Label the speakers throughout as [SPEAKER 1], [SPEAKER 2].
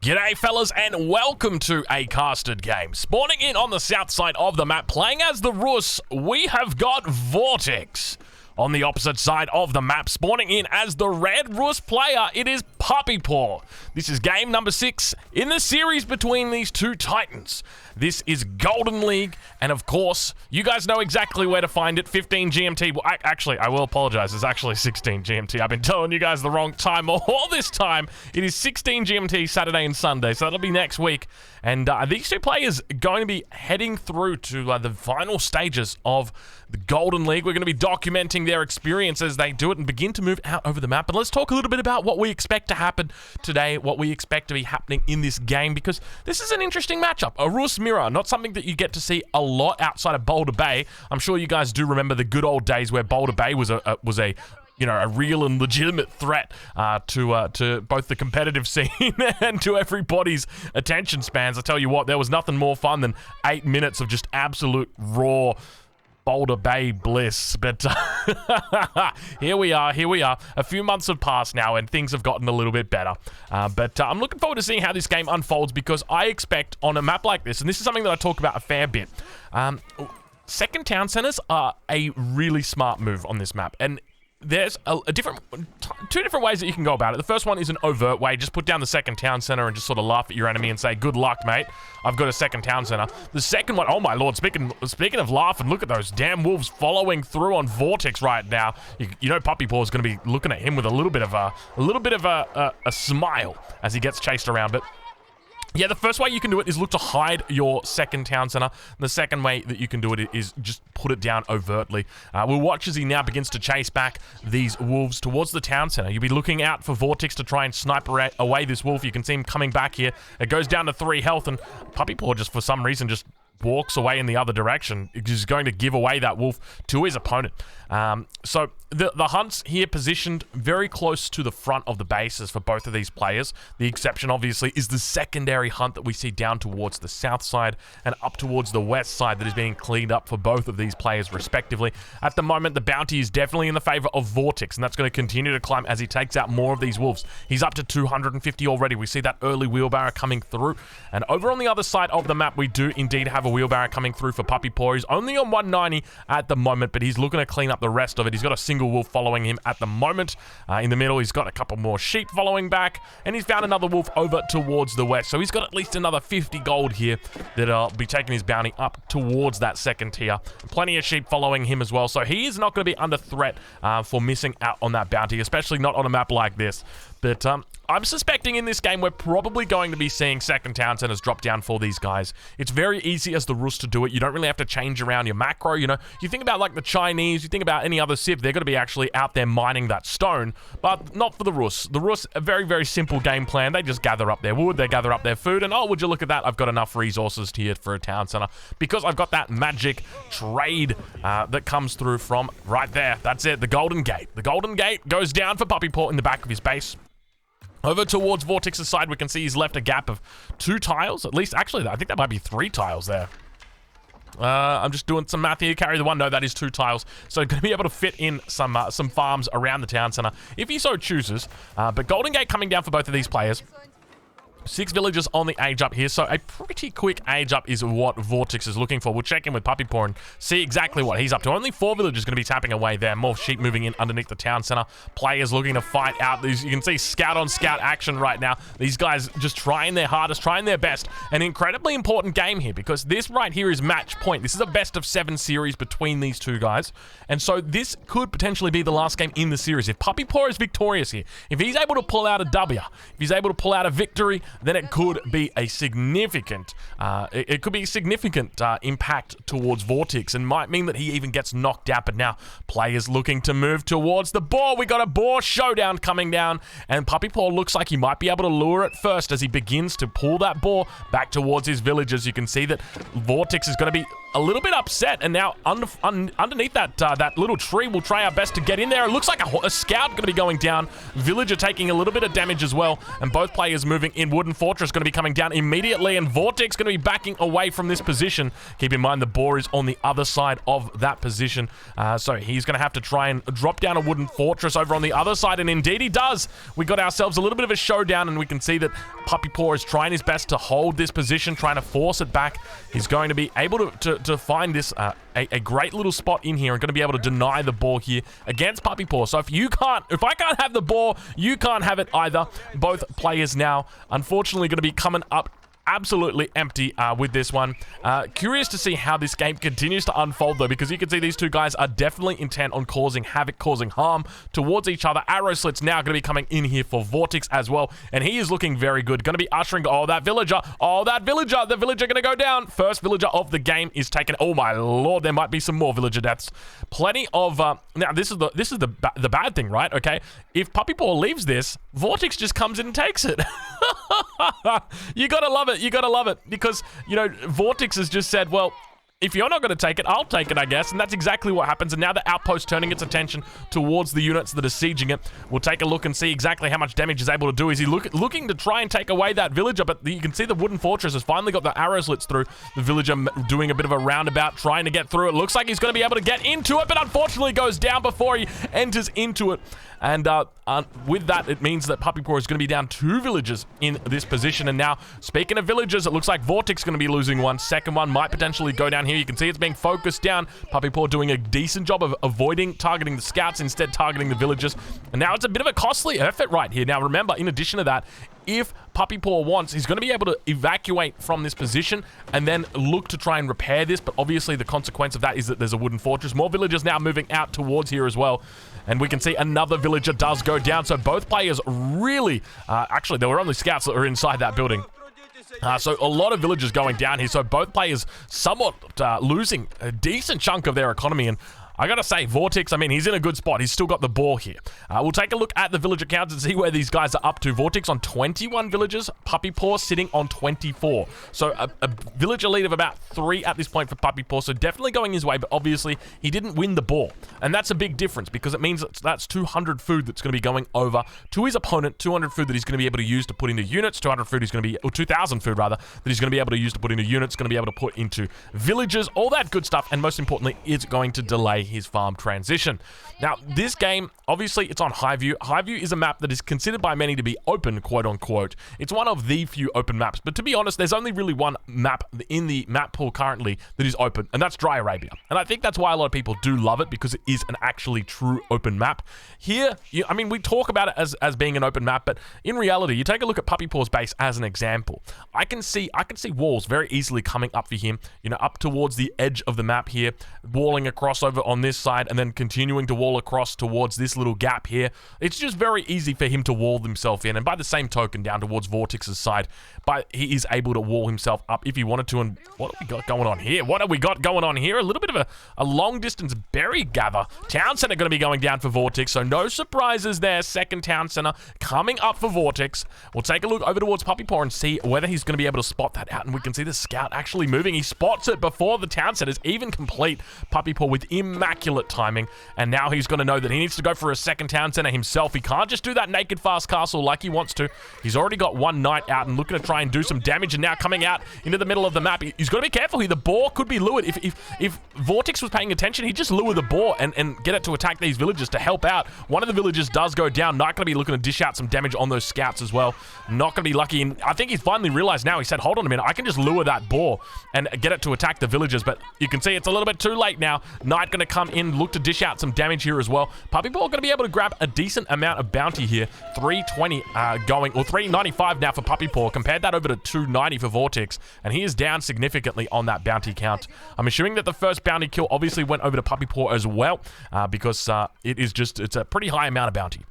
[SPEAKER 1] G'day fellas and welcome to a casted game. Spawning in on the south side of the map, playing as the Rus, we have got Vortex. On the opposite side of the map, spawning in as the red Rus player, it is Puppy Paw. This is game number 6 in the series between these two titans. This is Golden League, and of course, you guys know exactly where to find it, 15 GMT. Well, actually, I will apologize, it's actually 16 GMT. I've been telling you guys the wrong time all this time. It is 16 GMT Saturday and Sunday, so that'll be next week. And these two players are going to be heading through to the final stages of the Golden League. We're going to be documenting their experience as they do it and begin to move out over the map. And let's talk a little bit about what we expect to happen today, what we expect to be happening in this game, because this is an interesting matchup. A Rus mirror, not something that you get to see a lot outside of Boulder Bay. I'm sure you guys do remember the good old days where Boulder Bay was a real and legitimate threat to both the competitive scene and to everybody's attention spans. I tell you what, there was nothing more fun than 8 minutes of just absolute raw Boulder Bay bliss. But here we are. A few months have passed now and things have gotten a little bit better. But I'm looking forward to seeing how this game unfolds, because I expect on a map like this, and this is something that I talk about a fair bit, second town centers are a really smart move on this map. And there's two different ways that you can go about it. The first one is an overt way. Just put down the second town center and just sort of laugh at your enemy and say, good luck, mate. I've got a second town center. The second one, oh my lord, speaking of laughing, look at those damn wolves following through on Vortex right now. You know Puppy Paw is going to be looking at him with a little bit of a smile as he gets chased around. But yeah, the first way you can do it is look to hide your second town center. The second way that you can do it is just put it down overtly. We'll watch as he now begins to chase back these wolves towards the town center. You'll be looking out for Vortex to try and snipe away this wolf. You can see him coming back here. It goes down to 3 health, and Puppy Paw just for some reason just walks away in the other direction. He's going to give away that wolf to his opponent. So the hunts here positioned very close to the front of the bases for both of these players. The exception obviously is the secondary hunt that we see down towards the south side and up towards the west side that is being cleaned up for both of these players respectively. At the moment, the bounty is definitely in the favor of Vortex, and that's going to continue to climb as he takes out more of these wolves. He's up to 250 already. We see that early wheelbarrow coming through, and over on the other side of the map we do indeed have a wheelbarrow coming through for Puppy Paw. He's only on 190 at the moment, but he's looking to clean up the rest of it. He's got a single wolf following him at the moment. In the middle, he's got a couple more sheep following back, and he's found another wolf over towards the west. So he's got at least another 50 gold here that'll be taking his bounty up towards that second tier. Plenty of sheep following him as well, so he is not going to be under threat for missing out on that bounty, especially not on a map like this. But I'm suspecting in this game we're probably going to be seeing second town centers drop down for these guys. It's very easy as the Rus to do it. You don't really have to change around your macro, you know. You think about like the Chinese, you think about any other civ, they're going to be actually out there mining that stone, but not for the Rus. The Rus, a very, very simple game plan. They just gather up their wood, they gather up their food, and oh, would you look at that, I've got enough resources here for a town center because I've got that magic trade that comes through from right there. That's it, the Golden Gate. The Golden Gate goes down for Puppy Paw in the back of his base. Over towards Vortex's side, we can see he's left a gap of 2 tiles. At least, actually, I think that might be 3 tiles there. I'm just doing some math here. Carry the 1. No, that is 2 tiles. So going to be able to fit in some farms around the town center if he so chooses. But Golden Gate coming down for both of these players. 6 villagers on the age up here, so a pretty quick age up is what Vortex is looking for. We'll check in with Puppy Paw and see exactly what he's up to. Only 4 villagers going to be tapping away there. More sheep moving in underneath the town center. Players looking to fight out. You can see scout on scout action right now. These guys just trying their hardest, trying their best. An incredibly important game here because this right here is match point. This is a best of 7 series between these two guys, and so this could potentially be the last game in the series. If Puppy Paw is victorious here, if he's able to pull out a W, if he's able to pull out a victory, then it could be a significant impact towards Vortex and might mean that he even gets knocked out. But now players looking to move towards the boar. We got a boar showdown coming down, and Puppy Paw looks like he might be able to lure it first as he begins to pull that boar back towards his villagers. You can see that Vortex is going to be a little bit upset, and now underneath that little tree, we'll try our best to get in there. It looks like a scout going to be going down. Villager taking a little bit of damage as well, and both players moving inward. wooden fortress going to be coming down immediately, and Vortex going to be backing away from this position. Keep in mind the boar is on the other side of that position, so he's going to have to try and drop down a wooden fortress over on the other side, and indeed he does. We got ourselves a little bit of a showdown, and we can see that Puppy Paw is trying his best to hold this position, trying to force it back. He's going to be able to find this a great little spot in here and going to be able to deny the ball here against Puppy Paw. So if I can't have the ball, you can't have it either. Both players now, unfortunately, going to be coming up absolutely empty with this one. Curious to see how this game continues to unfold, though, because you can see these two guys are definitely intent on causing havoc, causing harm towards each other. Arrow Slit's now going to be coming in here for Vortex as well, and he is looking very good. Going to be ushering, the villager going to go down. First villager of the game is taken. Oh my lord, there might be some more villager deaths. Plenty of, now this is the bad thing, right? Okay, if Puppy Paw leaves this, Vortex just comes in and takes it. You gotta love it. You gotta love it, because, you know, Vortex has just said, well, if you're not going to take it, I'll take it, I guess. And that's exactly what happens. And now the outpost turning its attention towards the units that are sieging it. We'll take a look and see exactly how much damage he's able to do. Is he looking to try and take away that villager? But you can see the wooden fortress has finally got the arrow slits through. The villager doing a bit of a roundabout, trying to get through it. Looks like he's going to be able to get into it, but unfortunately goes down before he enters into it. And with that, it means that Puppy Paw is going to be down 2 villagers in this position. And now, speaking of villagers, it looks like Vortex is going to be losing one. Second one might potentially go down here. You can see it's being focused down. Puppy Paw doing a decent job of avoiding targeting the scouts, instead targeting the villagers. And now it's a bit of a costly effort right here. Now, remember, in addition to that, if Puppy Paw wants, he's going to be able to evacuate from this position and then look to try and repair this. But obviously, the consequence of that is that there's a wooden fortress. More villagers now moving out towards here as well. And we can see another villager does go down. So both players really, actually, there were only scouts that were inside that building. So a lot of villagers going down here. So both players somewhat losing a decent chunk of their economy. And I gotta say, Vortex, I mean, he's in a good spot. He's still got the ball here. We'll take a look at the villager counts and see where these guys are up to. Vortex on 21 villagers. Puppy Paw sitting on 24. So a villager lead of about 3 at this point for Puppy Paw. So definitely going his way, but obviously he didn't win the ball. And that's a big difference, because it means that's 200 food that's going to be going over to his opponent. 200 food that he's going to be able to use to put into units. 200 food he's going to be, or 2,000 food rather, that he's going to be able to use to put into units. Going to be able to put into villagers. All that good stuff. And most importantly, it's going to delay his farm transition. Now, this game, obviously, it's on Highview. Highview is a map that is considered by many to be open, quote unquote. It's one of the few open maps, but to be honest, there's only really one map in the map pool currently that is open, and that's Dry Arabia. And I think that's why a lot of people do love it, because it is an actually true open map. Here, I mean, we talk about it as being an open map, but in reality, you take a look at Puppy Paw's base as an example. I can see walls very easily coming up for him, you know, up towards the edge of the map here, walling across over on this side, and then continuing to wall across towards this little gap here. It's just very easy for him to wall himself in, and by the same token, down towards Vortex's side, but he is able to wall himself up if he wanted to. And what have we got going on here? What have we got going on here? A little bit of a long-distance berry gather. Town Center going to be going down for Vortex, so no surprises there. Second Town Center coming up for Vortex. We'll take a look over towards Puppy Paw and see whether he's going to be able to spot that out, and we can see the scout actually moving. He spots it before the Town Center is even complete. Puppy Paw with immaculate timing, and now he's going to know that he needs to go for a second Town Center himself. He can't just do that naked fast castle like he wants to. He's already got one knight out and looking to try and do some damage, and now coming out into the middle of the map. He's got to be careful here. The boar could be lured. If Vortex was paying attention, he'd just lure the boar and get it to attack these villagers to help out. One of the villagers does go down. Not going to be looking to dish out some damage on those scouts as well. Not going to be lucky. And I think he's finally realized now. He said, hold on a minute, I can just lure that boar and get it to attack the villagers. But you can see it's a little bit too late now. Knight going to come in, look to dish out some damage here as well. Puppy Paw going to be able to grab a decent amount of bounty here. 320 going, or 395 now for Puppy Paw. Compared that over to 290 for Vortex, and he is down significantly on that bounty count. I'm assuming that the first bounty kill obviously went over to Puppy Paw as well, because it's a pretty high amount of bounty.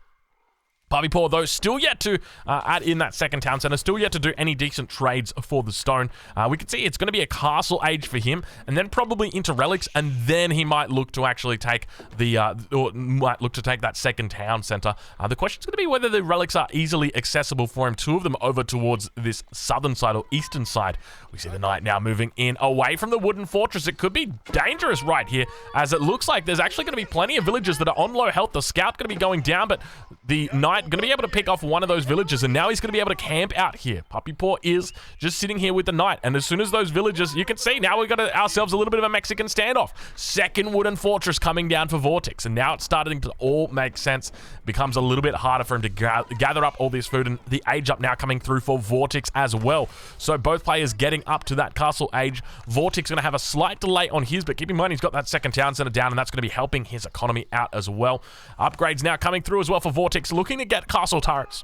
[SPEAKER 1] Puppy Paw, though, still yet to add in that second town center, still yet to do any decent trades for the stone. We can see it's going to be a castle age for him, and then probably into relics, and then he might look to actually take that second town center. The question is going to be whether the relics are easily accessible for him. 2 of them over towards this southern side or eastern side. We see the knight now moving in away from the wooden fortress. It could be dangerous right here, as it looks like there's actually going to be plenty of villagers that are on low health. The scout going to be going down, but the knight Knight going to be able to pick off one of those villagers, and now he's going to be able to camp out here. Puppy Paw is just sitting here with the Knight, and as soon as those villagers, you can see now we've got ourselves a little bit of a Mexican standoff. Second wooden fortress coming down for Vortex, and now it's starting to all make sense. Becomes a little bit harder for him to gather up all this food, and the age up now coming through for Vortex as well. So both players getting up to that castle age. Vortex going to have a slight delay on his, but keep in mind he's got that second town center down, and that's going to be helping his economy out as well. Upgrades now coming through as well for Vortex, looking to get castle turrets.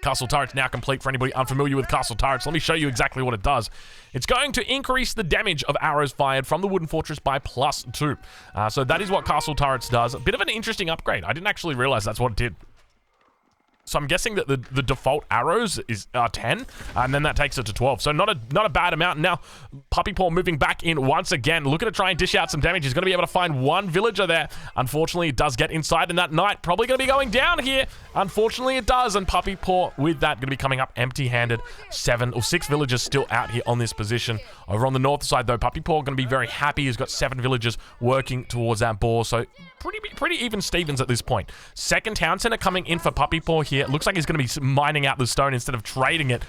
[SPEAKER 1] Castle turrets now complete. For anybody unfamiliar with castle turrets, let me show you exactly what it does. It's going to increase the damage of arrows fired from the wooden fortress by +2. So that is what castle turrets does. A bit of an interesting upgrade. I didn't actually realize that's what it did. So I'm guessing that the default arrows is 10, and then that takes it to 12. So not a bad amount. Now, Puppy Paw moving back in once again, looking to try and dish out some damage. He's going to be able to find one villager there. Unfortunately, it does get inside, and that Knight probably going to be going down here. Unfortunately, it does, and Puppy Paw with that going to be coming up empty-handed. 7 or 6 villagers still out here on this position. Over on the north side, though, Puppy Paw going to be very happy. He's got 7 villagers working towards that boar, so pretty even Stevens at this point. Second town center coming in for Puppy Paw here. It looks like he's going to be mining out the stone instead of trading it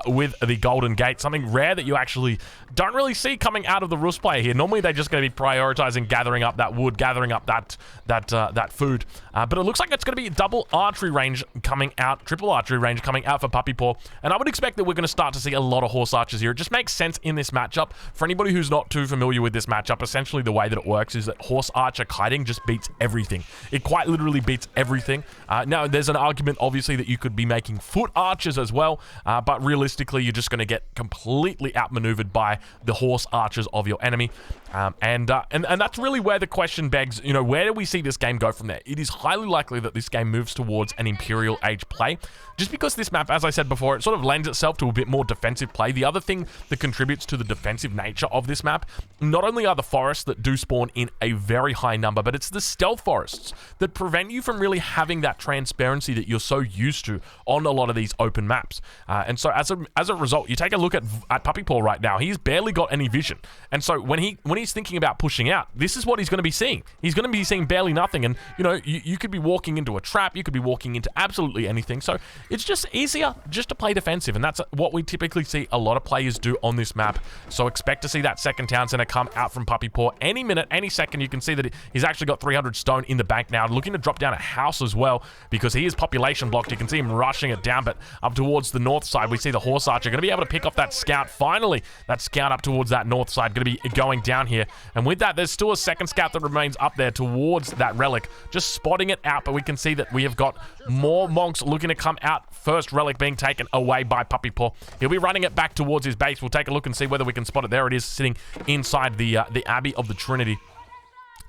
[SPEAKER 1] with the golden gate. Something rare that you actually don't really see coming out of the Rus player here. Normally, they're just going to be prioritizing gathering up that wood, gathering up that food. But it looks like it's going to be double archery range coming out, triple archery range coming out for Puppy Paw. And I would expect that we're going to start to see a lot of horse archers here. It just makes sense in this matchup. For anybody who's not too familiar with this matchup, essentially the way that it works is that horse archer kiting just beats everything. It quite literally beats everything. Now, there's an argument, obviously, that you could be making foot archers as well, but realistically, you're just going to get completely outmaneuvered by the horse archers of your enemy. And that's really where the question begs, you know, where do we see this game go from there? It is highly likely that this game moves towards an Imperial Age play, just because this map, as I said before, it sort of lends itself to a bit more defensive play. The other thing that contributes to the defensive nature of this map, not only are the forests that do spawn in a very high number, but it's the stealth forests that prevent you from really having that transparency that you're so used to on a lot of these open maps. And so as a result, you take a look at Puppy Paw right now. He's barely got any vision. And so when he's thinking about pushing out, this is what he's going to be seeing. He's going to be seeing barely nothing. And, you know, you could be walking into a trap. You could be walking into absolutely anything. So it's just easier just to play defensive. And that's what we typically see a lot of players do on this map. So expect to see that second town center come out from Puppy Paw any minute, any second. You can see that he's actually got 300 stone in the bank now, looking to drop down a house as well, because he is population blocked. You can see him rushing it down, but up towards the north side, we see the horse archer going to be able to pick off that scout. Finally, that scout up towards that north side going to be going down here. And with that, there's still a second scout that remains up there towards that relic, just spotting it out, but we can see that we have got more monks looking to come out. First relic being taken away by Puppy Paw. He'll be running it back towards his base. We'll take a look and see whether we can spot it. There it is, sitting inside the Abbey of the Trinity.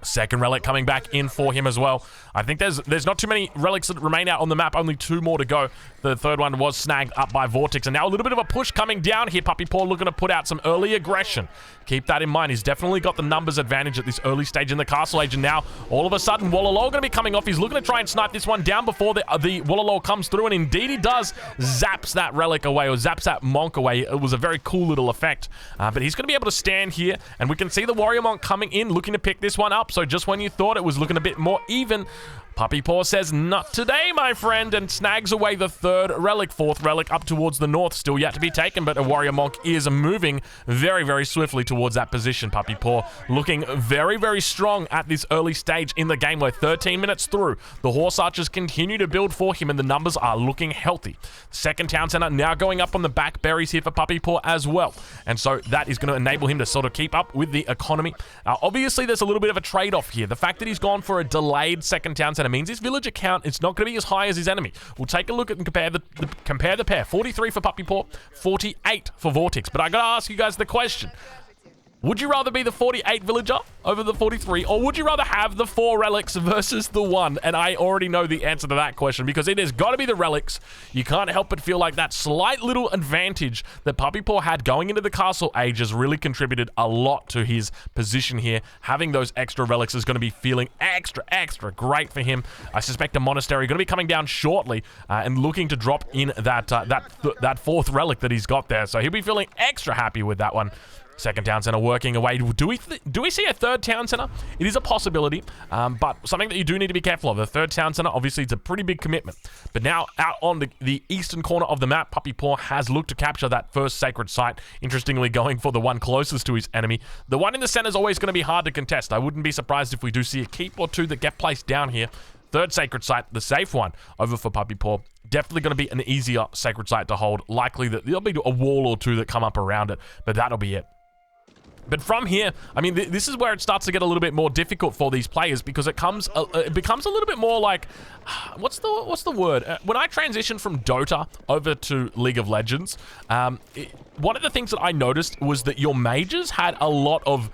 [SPEAKER 1] Second relic coming back in for him as well. I think there's not too many relics that remain out on the map. Only 2 more to go. The third one was snagged up by Vortex. And now a little bit of a push coming down here. Puppy Paw looking to put out some early aggression. Keep that in mind. He's definitely got the numbers advantage at this early stage in the castle age. And now, all of a sudden, Wallalol going to be coming off. He's looking to try and snipe this one down before the Wallalol comes through. And indeed he does. Zaps that relic away, or zaps that monk away. It was a very cool little effect. But he's going to be able to stand here. And we can see the warrior monk coming in, looking to pick this one up. So just when you thought it was looking a bit more even, Puppy Paw says, not today, my friend, and snags away the third relic. Fourth relic up towards the north, still yet to be taken, but a warrior monk is moving very, very swiftly towards that position. Puppy Paw looking very, very strong at this early stage in the game. We're 13 minutes through. The horse archers continue to build for him, and the numbers are looking healthy. Second town center now going up on the back berries here for Puppy Paw as well, and so that is going to enable him to sort of keep up with the economy. Obviously, there's a little bit of a trade-off here. The fact that he's gone for a delayed second town center means his villager count, it's not going to be as high as his enemy. We'll take a look at and compare the pair. 43 for Puppy Paw, 48 for Vortex. But I got to ask you guys the question. Would you rather be the 48 villager over the 43, or would you rather have the 4 relics versus the 1? And I already know the answer to that question, because it has got to be the relics. You can't help but feel like that slight little advantage that Puppy Paw had going into the castle age has really contributed a lot to his position here. Having those extra relics is going to be feeling extra great for him. I suspect a monastery going to be coming down shortly and looking to drop in that 4th relic that he's got there. So he'll be feeling extra happy with that one. Second town center working away. Do we see a third town center? It is a possibility, but something that you do need to be careful of. The third town center, obviously, it's a pretty big commitment. But now, out on the eastern corner of the map, Puppy Paw has looked to capture that first sacred site. Interestingly, going for the one closest to his enemy. The one in the center is always going to be hard to contest. I wouldn't be surprised if we do see a keep or two that get placed down here. Third sacred site, the safe one, over for Puppy Paw. Definitely going to be an easier sacred site to hold. Likely that there'll be a wall or two that come up around it, but that'll be it. But from here, I mean, this is where it starts to get a little bit more difficult for these players because it becomes a little bit more like, what's the word? When I transitioned from Dota over to League of Legends, one of the things that I noticed was that your mages had a lot of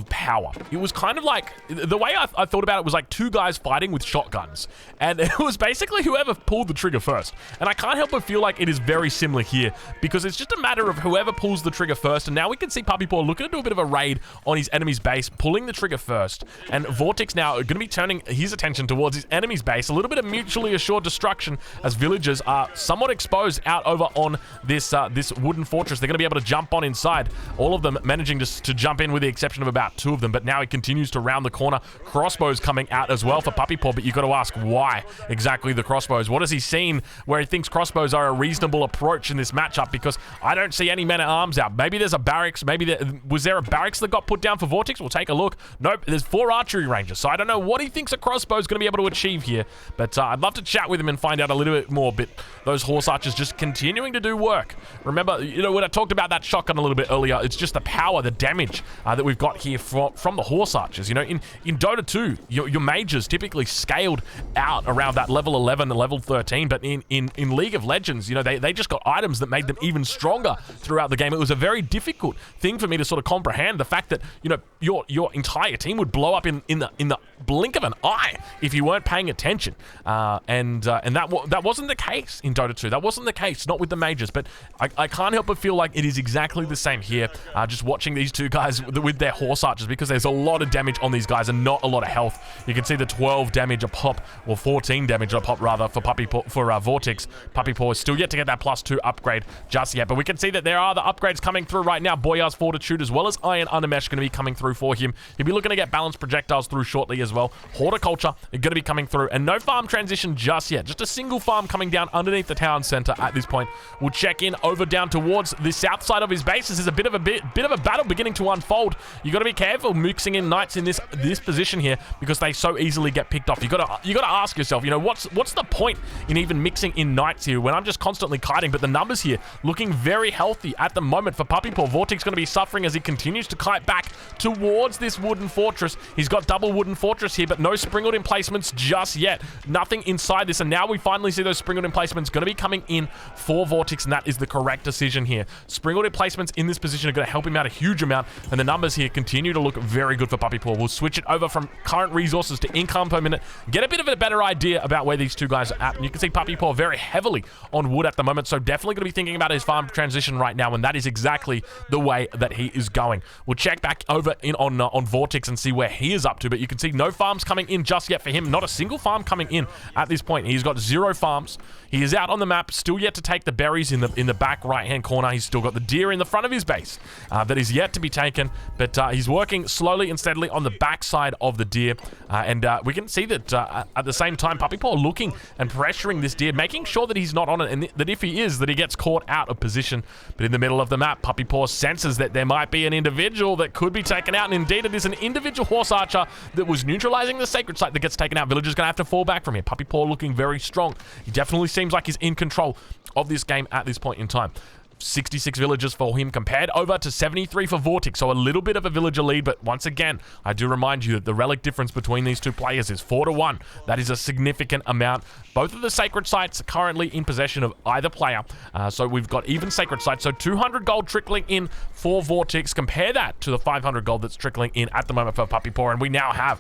[SPEAKER 1] power. It was kind of like, the way I thought about it was like two guys fighting with shotguns. And it was basically whoever pulled the trigger first. And I can't help but feel like it is very similar here because it's just a matter of whoever pulls the trigger first. And now we can see Puppy Paw looking to do a bit of a raid on his enemy's base, pulling the trigger first. And Vortex now going to be turning his attention towards his enemy's base. A little bit of mutually assured destruction as villagers are somewhat exposed out over on this wooden fortress. They're going to be able to jump on inside. All of them managing to jump in with the exception of about two of them, but now he continues to round the corner. Crossbows coming out as well for Puppy Paw, but you got to ask why exactly the crossbows. What has he seen where he thinks crossbows are a reasonable approach in this matchup? Because I don't see any men-at-arms out. Maybe there's a barracks. Maybe was there a barracks that got put down for Vortex? We'll take a look. Nope, there's 4 archery rangers, so I don't know what he thinks a crossbow is going to be able to achieve here, but I'd love to chat with him and find out a little bit more. But those horse archers just continuing to do work. Remember, you know, when I talked about that shotgun a little bit earlier, it's just the power, the damage that we've got here from the horse archers. You know, in Dota 2, your mages typically scaled out around that level 11 and level 13, but in League of Legends, you know, they just got items that made them even stronger throughout the game. It was a very difficult thing for me to sort of comprehend, the fact that, you know, your entire team would blow up in the blink of an eye if you weren't paying attention. And that wasn't the case in Dota 2. That wasn't the case, not with the mages, but I can't help but feel like it is exactly the same here, just watching these two guys with their horse archers, because there's a lot of damage on these guys and not a lot of health. You can see the 12 damage a pop, or 14 damage a pop rather, for Vortex. Puppy Paw is still yet to get that +2 upgrade just yet, but we can see that there are the upgrades coming through right now. Boyar's Fortitude as well as Iron Undermesh going to be coming through for him. He'll be looking to get balanced projectiles through shortly as well. Horticulture going to be coming through, and no farm transition just yet. Just a single farm coming down underneath the town center at this point. We'll check in over down towards the south side of his base. This is a bit of a battle beginning to unfold. You got to be careful mixing in knights in this position here because they so easily get picked off. You got to ask yourself, you know, what's the point in even mixing in knights here when I'm just constantly kiting? But the numbers here looking very healthy at the moment for Puppy Paw. Vortex going to be suffering as he continues to kite back towards this wooden fortress. He's got double wooden fortress here, but no springald emplacements just yet. Nothing inside this, and now we finally see those springald emplacements going to be coming in for Vortex, and that is the correct decision here. Springald emplacements in this position are going to help him out a huge amount, and the numbers here continue to look very good for Puppy Paw. We'll switch it over from current resources to income per minute, get a bit of a better idea about where these two guys are at, and you can see Puppy Paw very heavily on wood at the moment, so definitely going to be thinking about his farm transition right now, and that is exactly the way that he is going. We'll check back over in on Vortex and see where he is up to, but you can see no farms coming in just yet for him. Not a single farm coming in at this point. He's got 0 farms. He is out on the map, still yet to take the berries in the back right-hand corner. He's still got the deer in the front of his base that is yet to be taken, but he's working slowly and steadily on the backside of the deer, and we can see that at the same time, Puppy Paw looking and pressuring this deer, making sure that he's not on it, and that if he is, that he gets caught out of position. But in the middle of the map, Puppy Paw senses that there might be an individual that could be taken out, and indeed it is an individual horse archer that was neutralizing the sacred site that gets taken out. Villagers gonna have to fall back from here. Puppy Paw looking very strong. He definitely seems like he's in control of this game at this point in time. 66 villagers for him compared over to 73 for Vortex, so a little bit of a villager lead, but once again, I do remind you that the relic difference between these two players is 4-1. That is a significant amount. Both of the sacred sites are currently in possession of either player, so we've got even sacred sites, so 200 gold trickling in for Vortex. Compare that to the 500 gold that's trickling in at the moment for Puppy Paw, and we now have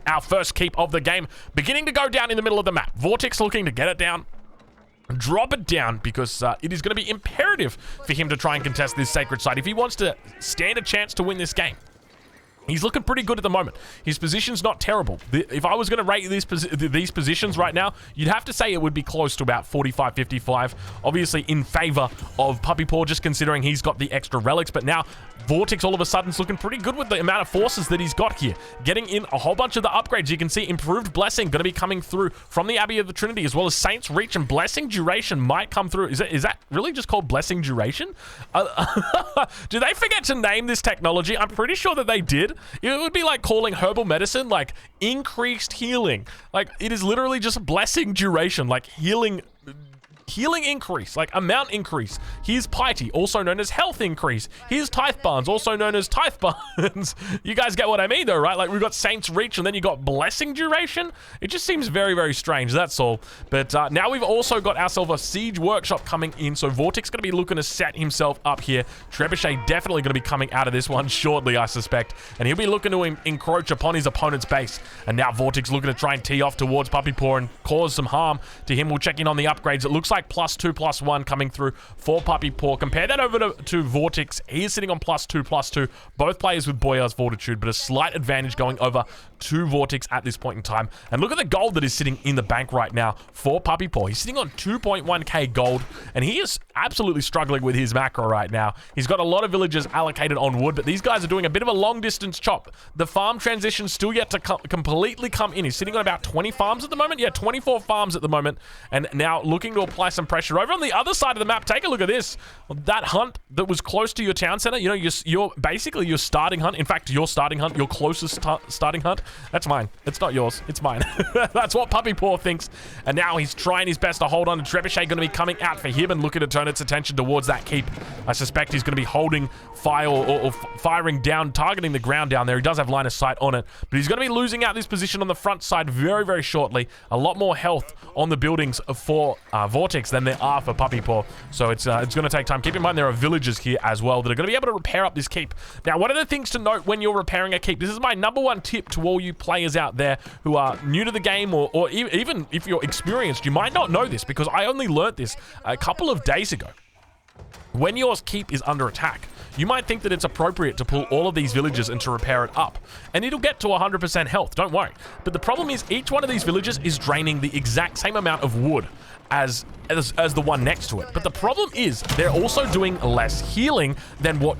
[SPEAKER 1] our first keep of the game beginning to go down in the middle of the map. Vortex looking to get it down, drop it down, because it is going to be imperative for him to try and contest this sacred site if he wants to stand a chance to win this game. He's looking pretty good at the moment. His position's not terrible. If I was going to rate these positions right now, you'd have to say it would be close to about 45, 55. Obviously in favor of Puppy Paw, just considering he's got the extra relics. But now Vortex all of a sudden is looking pretty good with the amount of forces that he's got here. Getting in a whole bunch of the upgrades. You can see Improved Blessing going to be coming through from the Abbey of the Trinity, as well as Saints Reach, and Blessing Duration might come through. Is that really just called Blessing Duration? Do they forget to name this technology? I'm pretty sure that they did. It would be like calling herbal medicine like increased healing. Like, it is literally just blessing duration, like healing increase, like amount increase. Here's Piety, also known as health increase. Here's Tithe Barns, also known as Tithe Barns. You guys get what I mean though, right? Like, we've got Saints Reach and then you got blessing duration. It just seems very, very strange, that's all. But now we've also got ourselves a Siege Workshop coming in, so Vortex going to be looking to set himself up here. Trebuchet definitely going to be coming out of this one shortly, I suspect. And he'll be looking to encroach upon his opponent's base. And now Vortex looking to try and tee off towards Puppy Paw and cause some harm to him. We'll check in on the upgrades. It looks like +2, +1 coming through for Puppy Paw. Compare that over to Vortex. He is sitting on +2, +2. Both players with Boyar's Fortitude, but a slight advantage going over to Vortex at this point in time. And look at the gold that is sitting in the bank right now for Puppy Paw. He's sitting on 2.1k gold, and he is absolutely struggling with his macro right now. He's got a lot of villagers allocated on wood, but these guys are doing a bit of a long distance chop. The farm transition still yet to completely come in. He's sitting on about 20 farms at the moment. Yeah, 24 farms at the moment, and now looking to apply some pressure. Over on the other side of the map, take a look at this. That hunt that was close to your town center, you know, you're basically your starting hunt. In fact, your starting hunt, your closest starting hunt, that's mine. It's not yours. It's mine. That's what Puppy Paw thinks. And now he's trying his best to hold on to Trebuchet. Going to be coming out for him and looking to turn its attention towards that keep. I suspect he's going to be holding fire or firing down, targeting the ground down there. He does have line of sight on it, but he's going to be losing out this position on the front side very, very shortly. A lot more health on the buildings for Vortex than there are for Puppy Paw. So it's going to take time. Keep in mind there are villagers here as well that are going to be able to repair up this keep. Now, one of the things to note when you're repairing a keep, this is my #1 tip to all you players out there who are new to the game, or even if you're experienced, you might not know this because I only learnt this a couple of days ago. When your keep is under attack, you might think that it's appropriate to pull all of these villages and to repair it up, and it'll get to 100% health, don't worry. But the problem is each one of these villages is draining the exact same amount of wood as the one next to it. But the problem is they're also doing less healing than what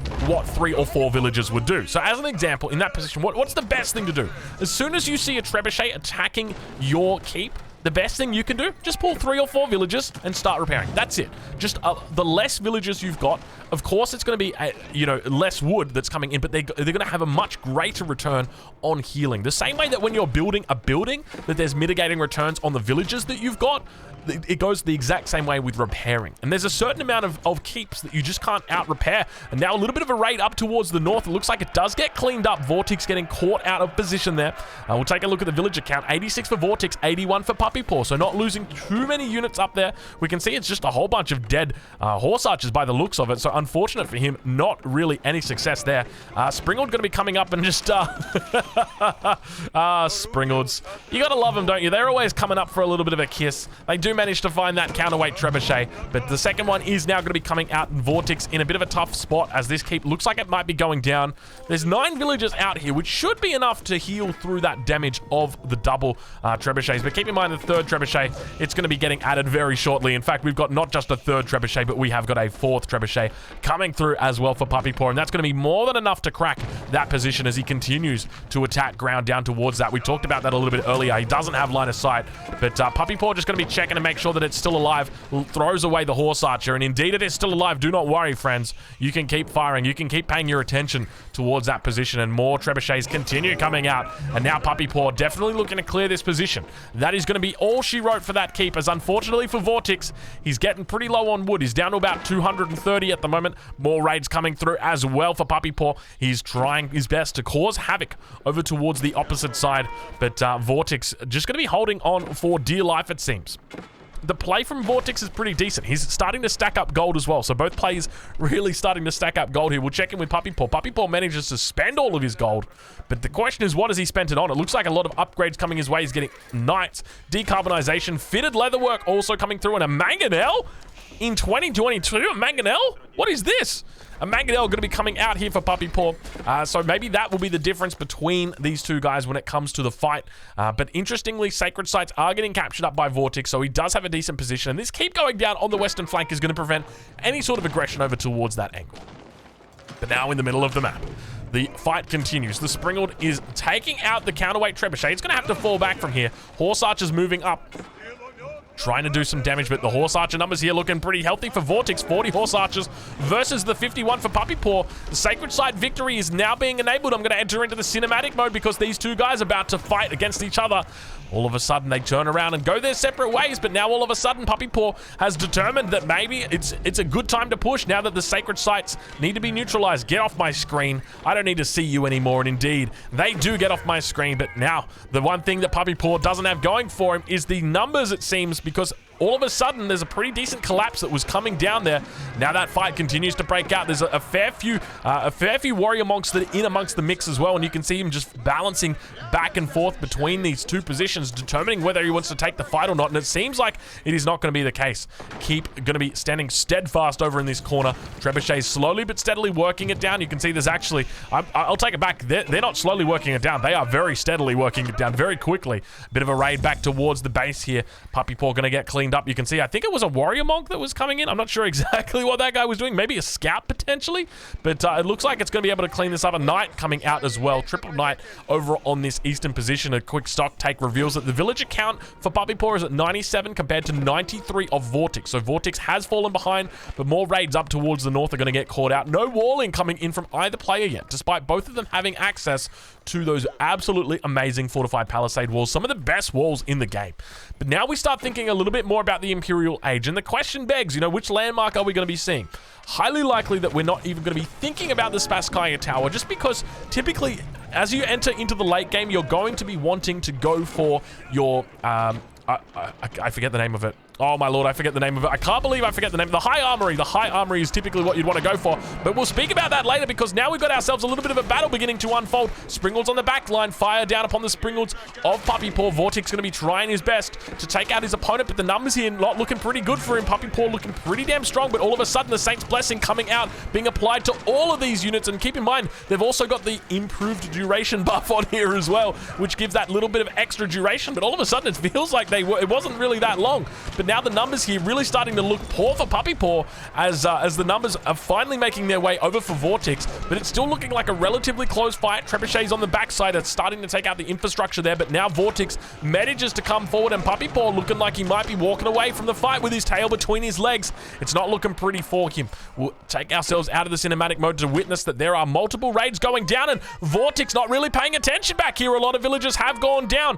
[SPEAKER 1] 3 or 4 villagers would do. So as an example, in that position, what's the best thing to do? As soon as you see a Trebuchet attacking your keep, the best thing you can do, just pull 3 or 4 villagers and start repairing. That's it. Just the less villagers you've got, of course it's going to be, you know, less wood that's coming in, but they're going to have a much greater return on healing. The same way that when you're building a building, that there's mitigating returns on the villagers that you've got, it goes the exact same way with repairing. And there's a certain amount of keeps that you just can't out-repair. And now a little bit of a raid up towards the north. It looks like it does get cleaned up. Vortex getting caught out of position there. We'll take a look at the villager count. 86 for Vortex, 81 for Puppy Paw. So not losing too many units up there. We can see it's just a whole bunch of dead horse archers by the looks of it. So unfortunate for him, not really any success there. Springald going to be coming up and just... Springalds. You got to love them, don't you? They're always coming up for a little bit of a kiss. They do manage to find that counterweight Trebuchet, but the second one is now going to be coming out, and Vortex in a bit of a tough spot as this keep looks like it might be going down. There's 9 villagers out here, which should be enough to heal through that damage of the double Trebuchets, but keep in mind the third Trebuchet, it's going to be getting added very shortly. In fact, we've got not just a third Trebuchet, but we have got a 4th Trebuchet coming through as well for Puppy Paw, and that's going to be more than enough to crack that position as he continues to attack ground down towards that. We talked about that a little bit earlier. He doesn't have line of sight, but Puppy Paw just going to be checking to make sure that it's still alive, throws away the horse archer, and indeed it is still alive. Do not worry, friends. You can keep firing. You can keep paying your attention towards that position, and more Trebuchets continue coming out. And now Puppy Paw definitely looking to clear this position. That is going to be all she wrote for that keep, as unfortunately for Vortex, he's getting pretty low on wood. He's down to about 230 at the moment. More raids coming through as well for Puppy Paw. He's trying his best to cause havoc over towards the opposite side, but Vortex just going to be holding on for dear life, it seems. The play from Vortex is pretty decent. He's starting to stack up gold as well. So both players really starting to stack up gold here. We'll check in with Puppy Paw. Puppy Paw manages to spend all of his gold. But the question is, what has he spent it on? It looks like a lot of upgrades coming his way. He's getting knights, decarbonization, fitted leatherwork also coming through, and a mangonel. in 2022. A Mangonel? What is this? A Mangonel going to be coming out here for Puppy Paw. So maybe that will be the difference between these two guys when it comes to the fight. But interestingly, Sacred Sites are getting captured up by Vortex, so he does have a decent position. And this keep going down on the western flank is going to prevent any sort of aggression over towards that angle. But now in the middle of the map, the fight continues. The Springald is taking out the counterweight Trebuchet. It's going to have to fall back from here. Horse Archer's moving up, trying to do some damage, but the Horse Archer numbers here looking pretty healthy for Vortex. 40 Horse Archers versus the 51 for Puppy Paw. The Sacred Site victory is now being enabled. I'm going to enter into the cinematic mode because these two guys are about to fight against each other. All of a sudden, they turn around and go their separate ways, but now all of a sudden, Puppy Paw has determined that maybe it's a good time to push now that the Sacred Sites need to be neutralized. Get off my screen. I don't need to see you anymore, and indeed, they do get off my screen, but now, the one thing that Puppy Paw doesn't have going for him is the numbers, it seems, because all of a sudden, there's a pretty decent collapse that was coming down there. Now that fight continues to break out. There's a fair few warrior monks that are in amongst the mix as well, and you can see him just balancing back and forth between these two positions, determining whether he wants to take the fight or not, and it seems like it is not going to be the case. Keep going to be standing steadfast over in this corner. Trebuchet is slowly but steadily working it down. You can see there's actually, I'll take it back, they're not slowly working it down. They are very steadily working it down very quickly. Bit of a raid back towards the base here. Puppy Paw going to get cleaned up. You can see, I think it was a warrior monk that was coming in. I'm not sure exactly what that guy was doing. Maybe a scout potentially, but it looks like it's going to be able to clean this up. A knight coming out as well. Triple knight over on this eastern position. A quick stock take reveals that the villager count for Puppy Paw is at 97 compared to 93 of Vortex. So Vortex has fallen behind, but more raids up towards the north are going to get caught out. No walling coming in from either player yet, despite both of them having access to those absolutely amazing fortified palisade walls, some of the best walls in the game. But now we start thinking a little bit more about the Imperial Age, and the question begs, which landmark are we going to be seeing? Highly likely that we're not even going to be thinking about the Spasskaya Tower, just because typically as you enter into the late game, you're going to be wanting to go for your I forget the name of it. Oh my lord, I forget the name of it. I can't believe I forget the name. The High Armory. The High Armory is typically what you'd want to go for, but we'll speak about that later because now we've got ourselves a little bit of a battle beginning to unfold. Springalds on the back line, fire down upon the Springalds of Puppy Paw. Vortex going to be trying his best to take out his opponent, but the numbers here not looking pretty good for him. Puppy Paw looking pretty damn strong, but all of a sudden the Saint's Blessing coming out, being applied to all of these units, and keep in mind, they've also got the improved duration buff on here as well, which gives that little bit of extra duration, but all of a sudden it feels like it wasn't really that long. But now the numbers here really starting to look poor for Puppy Paw as the numbers are finally making their way over for Vortex, but it's still looking like a relatively close fight. Trebuchets on the backside are starting to take out the infrastructure there, but now Vortex manages to come forward, and Puppy Paw looking like he might be walking away from the fight with his tail between his legs. It's not looking pretty for him. We'll take ourselves out of the cinematic mode to witness that there are multiple raids going down, and Vortex not really paying attention back here. A lot of villagers have gone down.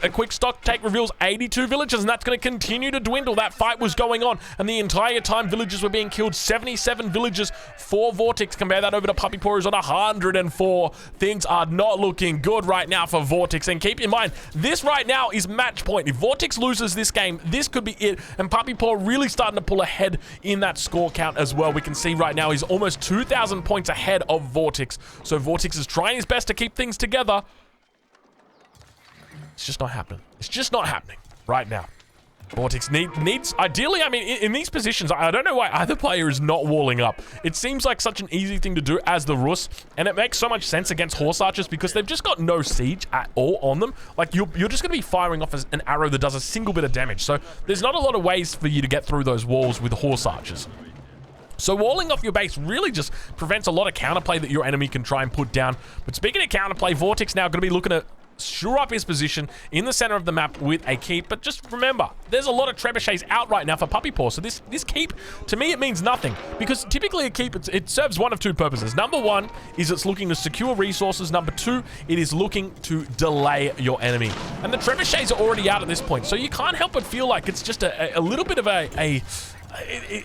[SPEAKER 1] A quick stock take reveals 82 villagers, and that's going to continue to dwindle. That fight was going on, and the entire time villagers were being killed. 77 villagers for Vortex. Compare that over to Puppy Paw, who's on 104. Things are not looking good right now for Vortex, and keep in mind, this right now is match point. If Vortex loses this game, this could be it, and Puppy Paw really starting to pull ahead in that score count as well. We can see right now he's almost 2,000 points ahead of Vortex, so Vortex is trying his best to keep things together. It's just not happening. It's just not happening right now. Vortex needs, ideally, I mean, in these positions, I don't know why either player is not walling up. It seems like such an easy thing to do as the Rus, and it makes so much sense against Horse Archers because they've just got no siege at all on them. Like, you're just going to be firing off an arrow that does a single bit of damage, so there's not a lot of ways for you to get through those walls with Horse Archers. So walling off your base really just prevents a lot of counterplay that your enemy can try and put down. But speaking of counterplay, Vortex now going to be looking at shore up his position in the center of the map with a keep, but just remember, there's a lot of trebuchets out right now for Puppy Paw, so this keep, to me, it means nothing, because typically a keep, it serves one of two purposes. Number one is it's looking to secure resources. Number two, it is looking to delay your enemy, and the trebuchets are already out at this point, so you can't help but feel like it's just a little bit of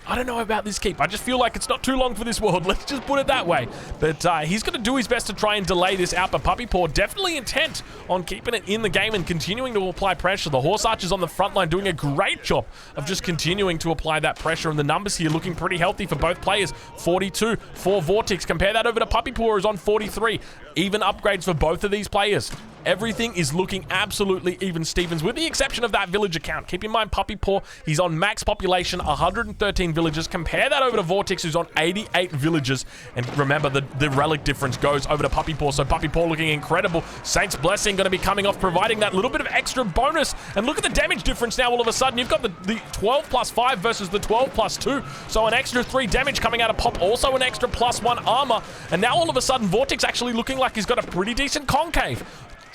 [SPEAKER 1] I don't know about this keep. I just feel like it's not too long for this world. Let's just put it that way. But he's going to do his best to try and delay this out. But Puppy Paw definitely intent on keeping it in the game and continuing to apply pressure. The Horse Archers on the front line doing a great job of just continuing to apply that pressure. And the numbers here looking pretty healthy for both players. 42 for Vortex. Compare that over to Puppy Paw, who's on 43. Even upgrades for both of these players. everything is looking absolutely even Stevens, with the exception of that villager count. Keep in mind, Puppy Paw, he's on max population, 113 villagers. Compare that over to Vortex, who's on 88 villagers. And remember, the relic difference goes over to Puppy Paw, so Puppy Paw looking incredible. Saint's Blessing going to be coming off, providing that little bit of extra bonus. And look at the damage difference now. All of a sudden, you've got the 12 plus 5 versus the 12 plus 2. So an extra 3 damage coming out of Pop, also an extra plus 1 armor. And now all of a sudden, Vortex actually looking like he's got a pretty decent concave.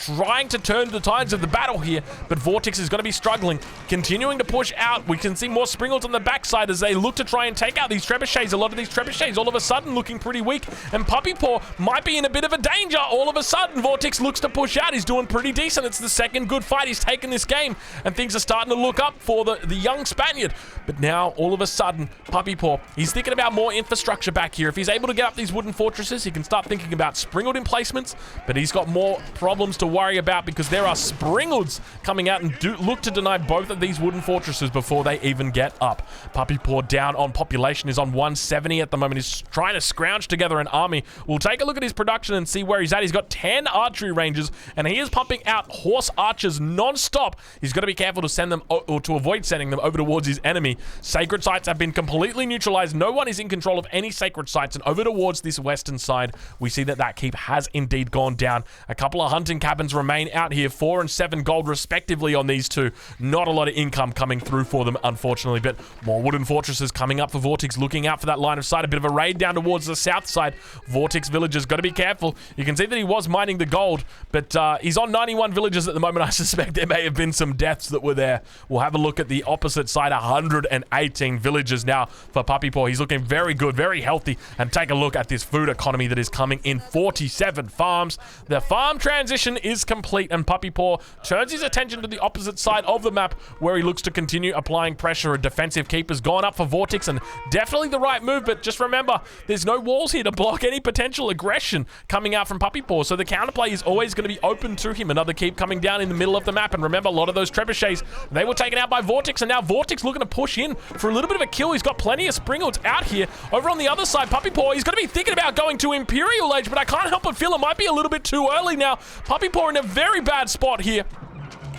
[SPEAKER 1] Trying to turn the tides of the battle here, but Vortex is going to be struggling, continuing to push out. We can see more Springles on the backside as they look to try and take out these Trebuchets. A lot of these Trebuchets all of a sudden looking pretty weak, and Puppy Paw might be in a bit of a danger. All of a sudden, Vortex looks to push out. He's doing pretty decent. It's the second good fight he's taken this game, and things are starting to look up for the young Spaniard. But now, all of a sudden, Puppy Paw, he's thinking about more infrastructure back here. If he's able to get up these wooden fortresses, he can start thinking about Springled emplacements, but he's got more problems to worry about because there are Springleds coming out and look to deny both of these wooden fortresses before they even get up. Puppy Paw down on population, is on 170 at the moment. He's trying to scrounge together an army. We'll take a look at his production and see where he's at. He's got 10 archery ranges, and he is pumping out horse archers non-stop. He's got to be careful to send them, or to avoid sending them over towards his enemy. Sacred sites have been completely neutralized. No one is in control of any sacred sites, and over towards this western side, we see that keep has indeed gone down. A couple of hunting cabins remain out here, 4 and 7 gold respectively on these two. Not a lot of income coming through for them, unfortunately, but more wooden fortresses coming up for Vortex, looking out for that line of sight. A bit of a raid down towards the south side. Vortex villagers got to be careful. You can see that he was mining the gold, but he's on 91 villagers at the moment. I suspect there may have been some deaths that were there. We'll have a look at the opposite side. 118 villagers now for Puppy Paw. He's looking very good, very healthy, and take a look at this food economy that is coming in. 47 farms. The farm transition is complete, and Puppy Paw turns his attention to the opposite side of the map, where he looks to continue applying pressure. A defensive keep has gone up for Vortex, and definitely the right move, but just remember, there's no walls here to block any potential aggression coming out from Puppy Paw, so the counterplay is always going to be open to him. Another keep coming down in the middle of the map, and remember, a lot of those Trebuchets, they were taken out by Vortex, and now Vortex looking to push in for a little bit of a kill. He's got plenty of Springleds out here. Over on the other side, Puppy Paw, he's going to be thinking about going to Imperial Age, but I can't help but feel it might be a little bit too early now. Puppy Paw in a very bad spot here.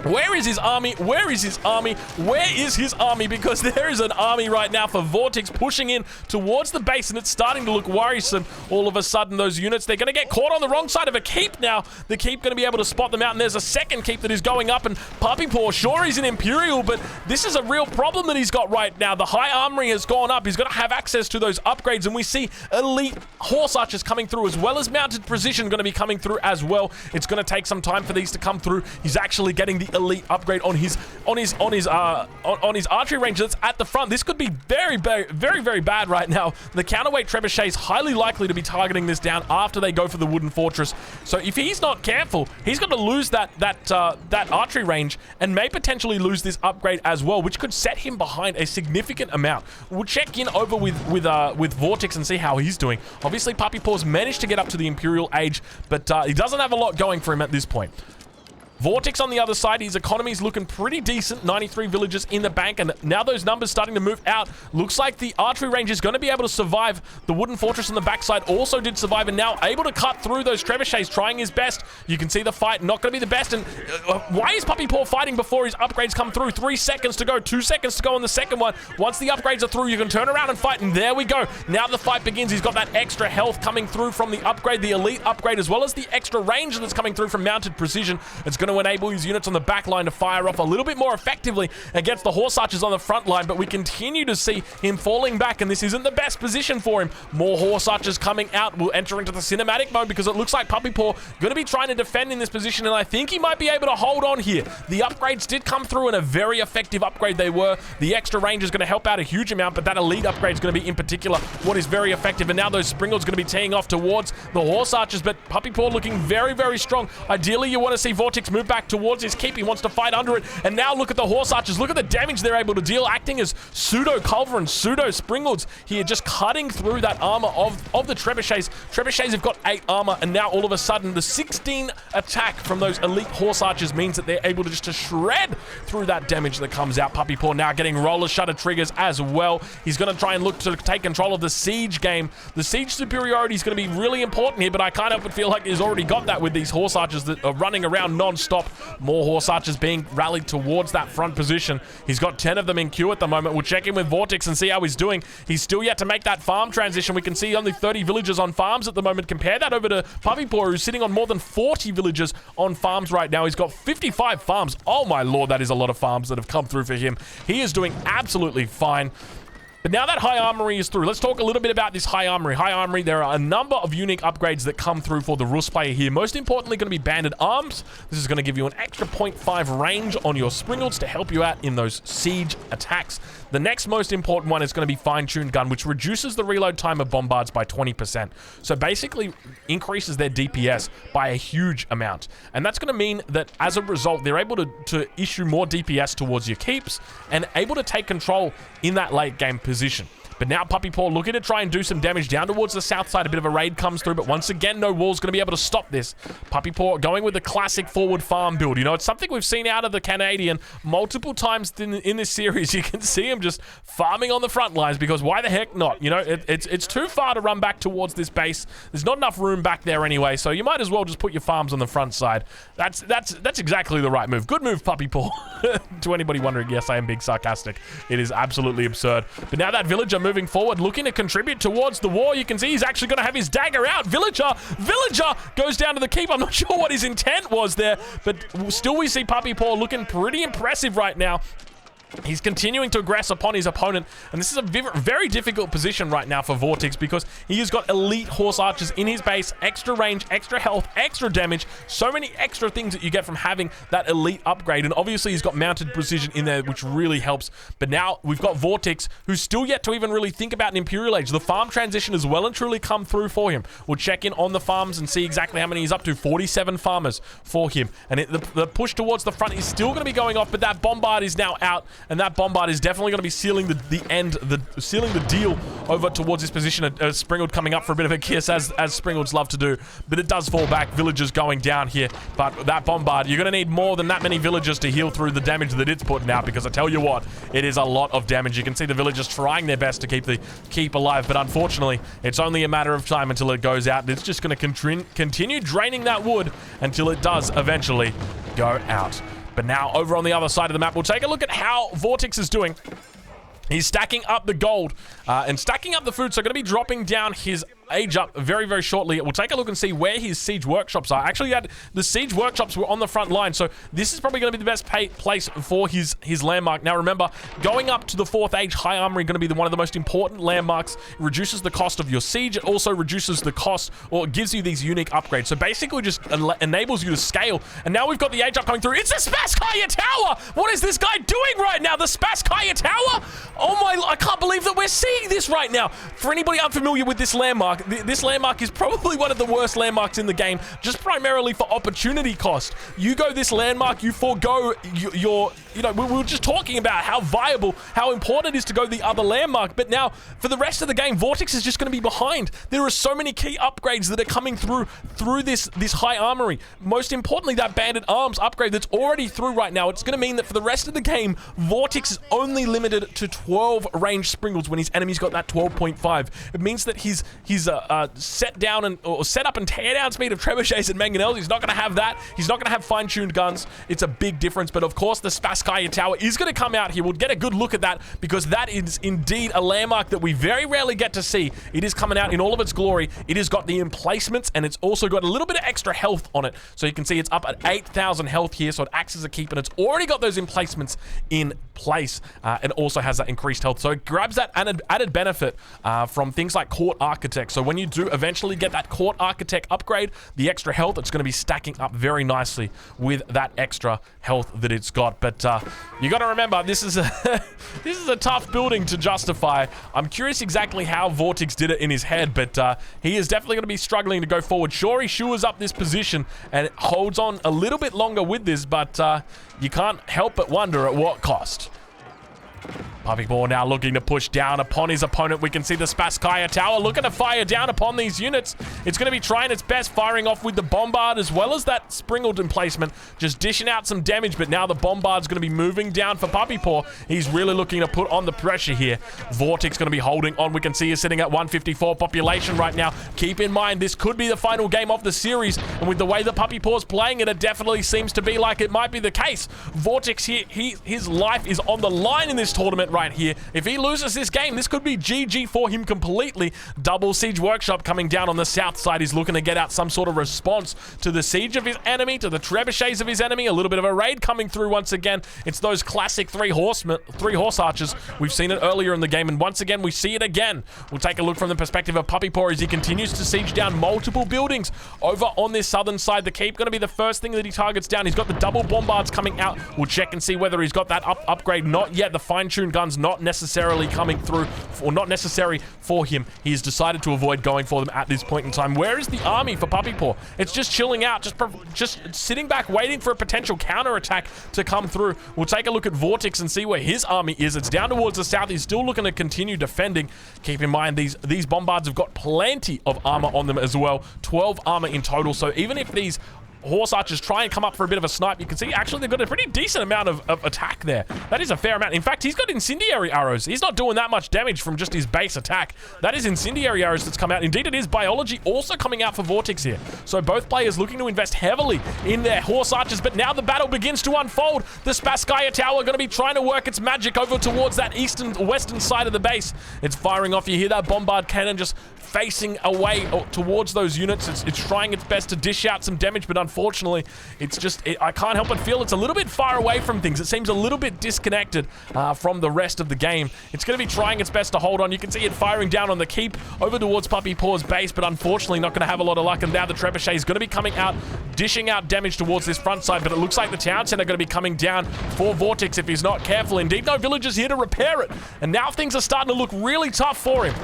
[SPEAKER 1] Where is his army? Where is his army? Where is his army? Because there is an army right now for Vortex pushing in towards the base, and it's starting to look worrisome. All of a sudden, those units, they're going to get caught on the wrong side of a keep now. The keep going to be able to spot them out, and there's a second keep that is going up, and Puppy Paw, sure, he's an Imperial, but this is a real problem that he's got right now. The high armory has gone up. He's got to have access to those upgrades, and we see elite horse archers coming through, as well as mounted precision going to be coming through as well. It's going to take some time for these to come through. He's actually getting the elite upgrade on his archery range that's at the front. This could be very bad right now. The counterweight Trebuchet is highly likely to be targeting this down after they go for the wooden fortress. So if he's not careful, he's going to lose that archery range and may potentially lose this upgrade as well, which could set him behind a significant amount. We'll check in over with Vortex and see how he's doing. Obviously, Puppy Paw's managed to get up to the Imperial Age, but he doesn't have a lot going for him at this point. Vortex on the other side, his economy is looking pretty decent. 93 villagers in the bank, and now those numbers starting to move out. Looks like the archery range is going to be able to survive. The wooden fortress on the backside also did survive, and now able to cut through those Trebuchets, trying his best. You can see the fight not going to be the best, and why is Puppy Paw fighting before his upgrades come through? 3 seconds to go, 2 seconds to go on the second one. Once the upgrades are through, you can turn around and fight, and there we go. Now the fight begins. He's got that extra health coming through from the upgrade, the elite upgrade, as well as the extra range that's coming through from mounted precision. It's going to enable his units on the back line to fire off a little bit more effectively against the horse archers on the front line, but we continue to see him falling back, and this isn't the best position for him. More horse archers coming out. We'll enter into the cinematic mode because it looks like Puppy Paw going to be trying to defend in this position, and I think he might be able to hold on here. The upgrades did come through, and a very effective upgrade they were. The extra range is going to help out a huge amount, but that elite upgrade is going to be in particular what is very effective, and now those Springles going to be teeing off towards the horse archers, but Puppy Paw looking very strong. Ideally, you want to see Vortex move move back towards his keep. He wants to fight under it. And now look at the horse archers. Look at the damage they're able to deal, acting as pseudo culverins, pseudo springalds here, just cutting through that armor of the trebuchets. Trebuchets have got 8 armor, and now all of a sudden the 16 attack from those elite horse archers means that they're able to just to shred through that damage that comes out. Puppy Paw now getting roller shutter triggers as well. He's going to try and look to take control of the siege game. The siege superiority is going to be really important here, but I kind of feel like he's already got that with these horse archers that are running around non-stop. More horse archers being rallied towards that front position. He's got 10 of them in queue at the moment. We'll check in with Vortex and see how he's doing. He's still yet to make that farm transition. We can see only 30 villagers on farms at the moment. Compare that over to Puppy Paw, who's sitting on more than 40 villagers on farms right now. He's got 55 farms. Oh my lord, that is a lot of farms that have come through for him. He is doing absolutely fine. But now that high armory is through, let's talk a little bit about this high armory. High armory, there are a number of unique upgrades that come through for the Rus player here. Most importantly, going to be banded arms. This is going to give you an extra 0.5 range on your springalds to help you out in those siege attacks. The next most important one is going to be fine-tuned gun, which reduces the reload time of bombards by 20%. So basically increases their DPS by a huge amount. And that's going to mean that as a result, they're able to issue more DPS towards your keeps and able to take control in that late game position. But now Puppy Paw looking to try and do some damage down towards the south side. A bit of a raid comes through, but once again, no wall's going to be able to stop this. Puppy Paw going with the classic forward farm build. You know, it's something we've seen out of the Canadian multiple times in this series. You can see him just farming on the front lines because why the heck not? You know, it's too far to run back towards this base. There's not enough room back there anyway, so you might as well just put your farms on the front side. That's exactly the right move. Good move, Puppy Paw. To anybody wondering, yes, I am being sarcastic. It is absolutely absurd. But now that villager moving forward, looking to contribute towards the war. You can see he's actually going to have his dagger out. Villager goes down to the keep. I'm not sure what his intent was there, but still we see Puppy Paw looking pretty impressive right now. He's continuing to aggress upon his opponent, and this is a very difficult position right now for Vortex because he has got elite horse archers in his base, extra range, extra health, extra damage, so many extra things that you get from having that elite upgrade, and obviously he's got mounted precision in there, which really helps. But now we've got Vortex, who's still yet to even really think about an Imperial Age. The farm transition has well and truly come through for him. We'll check in on the farms and see exactly how many he's up to. 47 farmers for him, and the push towards the front is still going to be going off, but that bombard is now out. And that bombard is definitely going to be sealing the deal over towards this position. A Springald coming up for a bit of a kiss, as Springalds love to do. But it does fall back. Villagers going down here. But that bombard, you're going to need more than that many villagers to heal through the damage that it's putting out. Because I tell you what, it is a lot of damage. You can see the villagers trying their best to keep the keep alive. But unfortunately, it's only a matter of time until it goes out. It's just going to continue draining that wood until it does eventually go out. But now, over on the other side of the map, we'll take a look at how Vortex is doing. He's stacking up the gold and stacking up the food, so going to be dropping down his age up very, very shortly. We'll take a look and see where his siege workshops are. Actually, the siege workshops were on the front line, so this is probably going to be the best place for his landmark. Now, remember, going up to the 4th age, high armory going to be one of the most important landmarks. It reduces the cost of your siege. It also reduces the cost, or it gives you these unique upgrades. So basically, just enables you to scale. And now we've got the age up coming through. It's the Spasskaya Tower! What is this guy doing right now? The Spasskaya Tower? Oh my, I can't believe that we're seeing this right now. For anybody unfamiliar with this landmark, this landmark is probably one of the worst landmarks in the game, just primarily for opportunity cost. You go this landmark, you forego your, you know, we were just talking about how viable, how important it is to go the other landmark, but now, for the rest of the game, Vortex is just going to be behind. There are so many key upgrades that are coming through this high armory. Most importantly, that banded arms upgrade that's already through right now. It's going to mean that for the rest of the game, Vortex is only limited to 12 range springalds when his enemy's got that 12.5. It means that his set up and tear down speed of trebuchets and mangonels, he's not going to have that. He's not going to have fine-tuned guns. It's a big difference, but of course the Spasskaya Tower is going to come out here. We'll get a good look at that because that is indeed a landmark that we very rarely get to see. It is coming out in all of its glory. It has got the emplacements and it's also got a little bit of extra health on it. So you can see it's up at 8,000 health here, so it acts as a keep and it's already got those emplacements in place. It also has that increased health. So it grabs that added benefit from things like Court Architect. So when you do eventually get that Court Architect upgrade, the extra health, it's going to be stacking up very nicely with that extra health that it's got. But you got to remember, this is a this is a tough building to justify. I'm curious exactly how Vortex did it in his head, but he is definitely going to be struggling to go forward. Sure, he shores up this position and holds on a little bit longer with this, but you can't help but wonder at what cost. Puppypaw now looking to push down upon his opponent. We can see the Spasskaya tower looking to fire down upon these units. It's going to be trying its best, firing off with the bombard as well as that sprinkled emplacement, just dishing out some damage. But now the bombard's going to be moving down for Puppypaw. He's really looking to put on the pressure here. Vortex going to be holding on. We can see he's sitting at 154 population right now. Keep in mind, this could be the final game of the series, and with the way that Puppypaw's playing it, it definitely seems to be like it might be the case. Vortex here, his life is on the line in this tournament right here. If he loses this game, this could be GG for him completely. Double Siege Workshop coming down on the south side. He's looking to get out some sort of response to the siege of his enemy, to the trebuchets of his enemy. A little bit of a raid coming through once again. It's those classic three horse archers. We've seen it earlier in the game, and once again we see it again. We'll take a look from the perspective of Puppypaw as he continues to siege down multiple buildings over on this southern side. The keep going to be the first thing that he targets down. He's got the double bombards coming out. We'll check and see whether he's got that upgrade. Not yet. The fine-tuned guns not necessarily coming through, or not necessary for him. He's decided to avoid going for them at this point in time. Where is the army for Puppypaw? It's just chilling out, just sitting back, waiting for a potential counter-attack to come through. We'll take a look at Vortex and see where his army is. It's down towards the south. He's still looking to continue defending. Keep in mind, these bombards have got plenty of armor on them as well. 12 armor in total. So even if these horse archers try and come up for a bit of a snipe, you can see actually they've got a pretty decent amount of attack there. That is a fair amount. In fact, he's got incendiary arrows. He's not doing that much damage from just his base attack. That is incendiary arrows that's come out. Indeed, it is biology also coming out for Vortex here. So both players looking to invest heavily in their horse archers, but now the battle begins to unfold. The Spasskaya tower going to be trying to work its magic over towards that western side of the base. It's firing off. You hear that bombard cannon just facing away towards those units. It's trying its best to dish out some damage, but unfortunately, I can't help but feel it's a little bit far away from things. It seems a little bit disconnected from the rest of the game. It's going to be trying its best to hold on. You can see it firing down on the keep over towards Puppypaw's base, but unfortunately not going to have a lot of luck. And now the trebuchet is going to be coming out, dishing out damage towards this front side, but it looks like the town center are going to be coming down for Vortex if he's not careful. Indeed, no villagers here to repair it. And now things are starting to look really tough for him.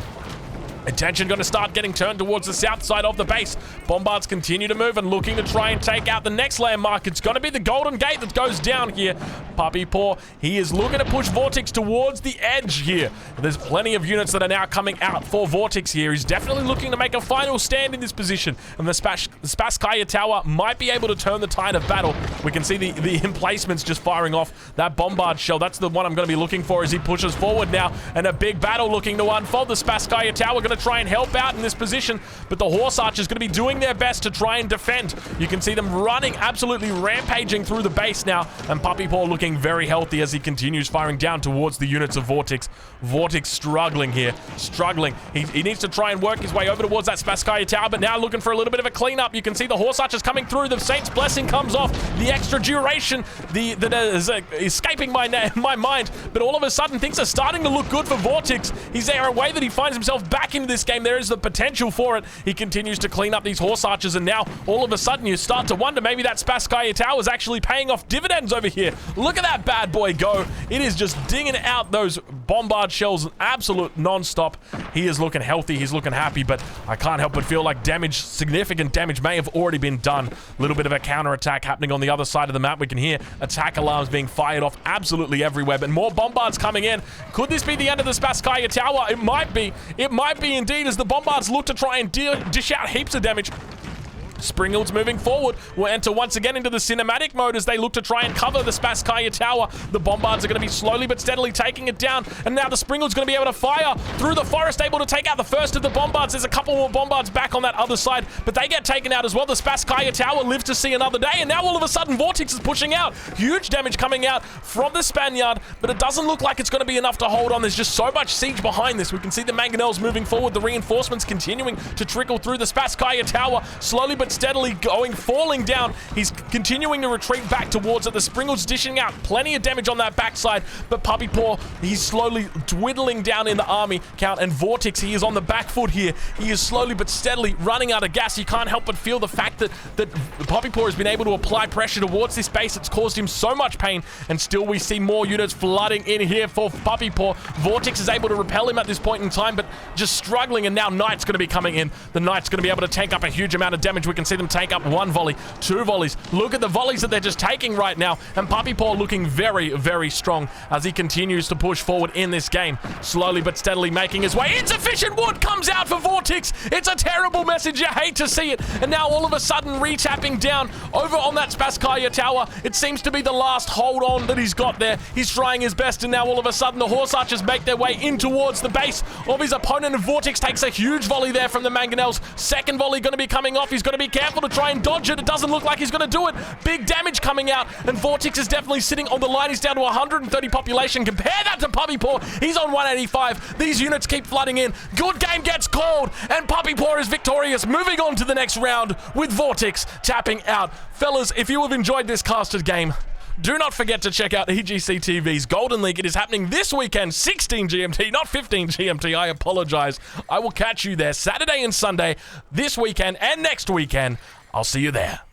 [SPEAKER 1] Attention going to start getting turned towards the south side of the base. Bombards continue to move and looking to try and take out the next landmark. It's going to be the Golden Gate that goes down here. Puppypaw, he is looking to push Vortex towards the edge here. There's plenty of units that are now coming out for Vortex here. He's definitely looking to make a final stand in this position. And the Spasskaya tower might be able to turn the tide of battle. We can see the emplacements just firing off that bombard shell. That's the one I'm going to be looking for as he pushes forward now. And a big battle looking to unfold. The Spasskaya tower going to try and help out in this position, but the horse archers going to be doing their best to try and defend. You can see them running, absolutely rampaging through the base now, and Puppypaw looking very healthy as he continues firing down towards the units of Vortex. Vortex struggling here, struggling. He needs to try and work his way over towards that Spasskaya tower, but now looking for a little bit of a cleanup. You can see the horse archers coming through. The Saint's Blessing comes off. The extra duration that is escaping my mind, but all of a sudden things are starting to look good for Vortex. He's there a way that he finds himself back into this game. There is the potential for it. He continues to clean up these horse archers, and now all of a sudden you start to wonder maybe that Spasskaya tower is actually paying off dividends over here. Look at that bad boy go. It is just dinging out those bombard shells, absolute non-stop. He is looking healthy. He's looking happy, but I can't help but feel like significant damage may have already been done. A little bit of a counter-attack happening on the other side of the map. We can hear attack alarms being fired off absolutely everywhere, but more bombards coming in. Could this be the end of the Spasskaya tower? It might be. It might be indeed, as the bombards look to try and dish out heaps of damage. Springalds moving forward will enter once again into the cinematic mode as they look to try and cover the Spasskaya tower. The bombards are going to be slowly but steadily taking it down, and now the Springalds going to be able to fire through the forest, able to take out the first of the bombards. There's a couple more bombards back on that other side, but they get taken out as well. The Spasskaya tower lives to see another day, and now all of a sudden Vortex is pushing out. Huge damage coming out from the Spaniard, but it doesn't look like it's going to be enough to hold on. There's just so much siege behind this. We can see the mangonels moving forward, the reinforcements continuing to trickle through the Spasskaya tower. Slowly but but steadily falling down. He's continuing to retreat back towards it. The Springle's dishing out plenty of damage on that backside, but Puppy Paw, he's slowly dwindling down in the army count, and Vortex, he is on the back foot here. He is slowly but steadily running out of gas. You can't help but feel the fact that Puppy Paw has been able to apply pressure towards this base. It's caused him so much pain, and still we see more units flooding in here for Puppy Paw. Vortex is able to repel him at this point in time, but just struggling, and now Knight's going to be coming in. The Knight's going to be able to tank up a huge amount of damage. We can see them take up 1 volley, 2 volleys. Look at the volleys that they're just taking right now, and Puppy Paw looking very, very strong as he continues to push forward in this game, slowly but steadily making his way. Insufficient wood comes out for Vortex. It's a terrible message. You hate to see it. And now all of a sudden re-tapping down over on that Spasskaya tower. It seems to be the last hold on that he's got there. He's trying his best, and now all of a sudden the Horse Archers make their way in towards the base of his opponent, and Vortex takes a huge volley there from the Mangonels. Second volley going to be coming off. He's got to be careful to try and dodge it. It doesn't look like he's going to do it. Big damage coming out, and Vortex is definitely sitting on the line. He's down to 130 population. Compare that to Puppy Paw. He's on 185. These units keep flooding in. Good game gets called, and Puppy Paw is victorious, moving on to the next round with Vortex tapping out. Fellas, if you have enjoyed this casted game, do not forget to check out EGC TV's Golden League. It is happening this weekend, 16 GMT, not 15 GMT. I apologize. I will catch you there Saturday and Sunday, this weekend and next weekend. I'll see you there.